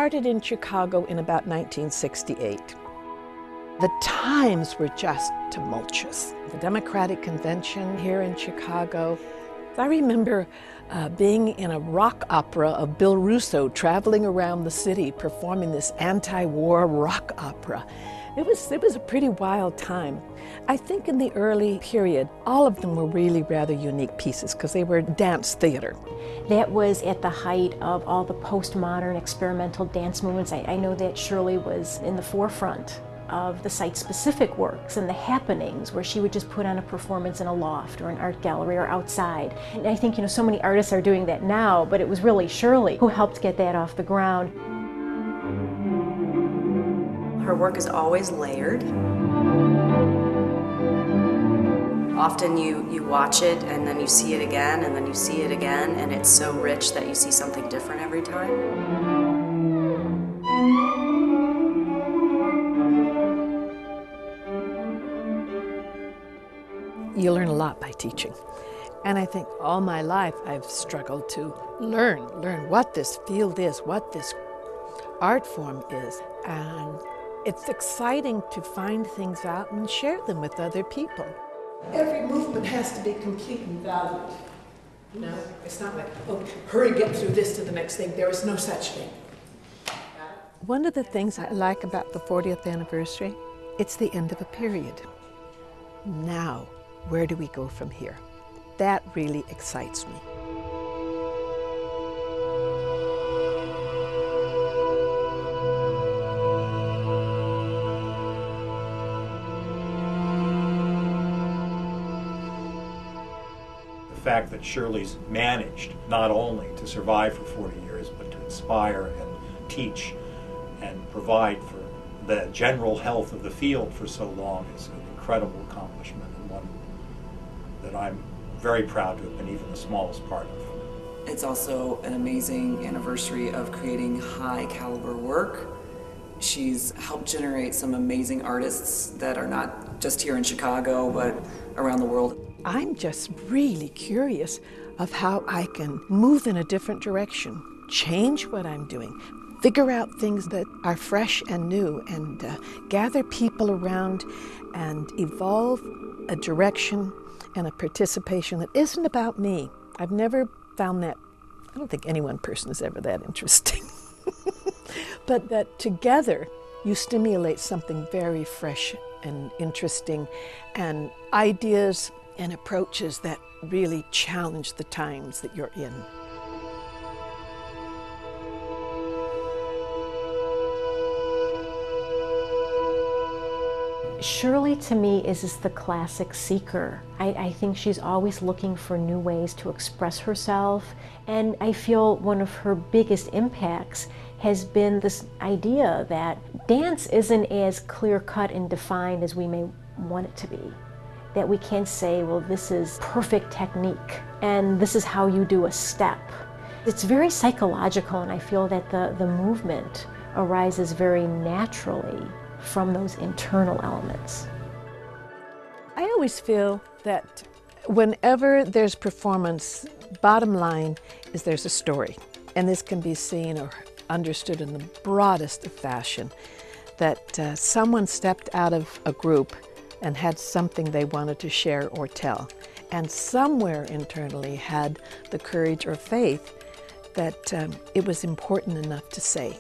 started in Chicago in about 1968. The times were just tumultuous. The Democratic Convention here in Chicago. I remember being in a rock opera of Bill Russo, traveling around the city performing this anti-war rock opera. It was a pretty wild time. I think in the early period, all of them were really rather unique pieces because they were dance theater. That was at the height of all the postmodern experimental dance movements. I know that Shirley was in the forefront of the site-specific works and the happenings where she would just put on a performance in a loft or an art gallery or outside. And I think, so many artists are doing that now, but it was really Shirley who helped get that off the ground. Her work is always layered. Often you watch it and then you see it again and then you see it again, and it's so rich that you see something different every time. You learn a lot by teaching. And I think all my life I've struggled to learn what this field is, what this art form is. And it's exciting to find things out and share them with other people. Every movement has to be completely valued. It's not like, oh, hurry, get through this to the next thing. There is no such thing. One of the things I like about the 40th anniversary, it's the end of a period. Now, where do we go from here? That really excites me. The fact that Shirley's managed not only to survive for 40 years, but to inspire and teach and provide for the general health of the field for so long is an incredible accomplishment, and one that I'm very proud to have been even the smallest part of. It's also an amazing anniversary of creating high caliber work. She's helped generate some amazing artists that are not just here in Chicago, but around the world. I'm just really curious of how I can move in a different direction, change what I'm doing, figure out things that are fresh and new, and gather people around and evolve a direction and a participation that isn't about me. I've never found that, I don't think any one person is ever that interesting, but that together you stimulate something very fresh and interesting, and ideas and approaches that really challenge the times that you're in. Shirley, to me, is the classic seeker. I think she's always looking for new ways to express herself, and I feel one of her biggest impacts has been this idea that dance isn't as clear-cut and defined as we may want it to be. That we can't say, well, this is perfect technique, and this is how you do a step. It's very psychological, and I feel that the movement arises very naturally from those internal elements. I always feel that whenever there's performance, bottom line is there's a story. And this can be seen or understood in the broadest of fashion, that someone stepped out of a group and had something they wanted to share or tell, and somewhere internally had the courage or faith that it was important enough to say.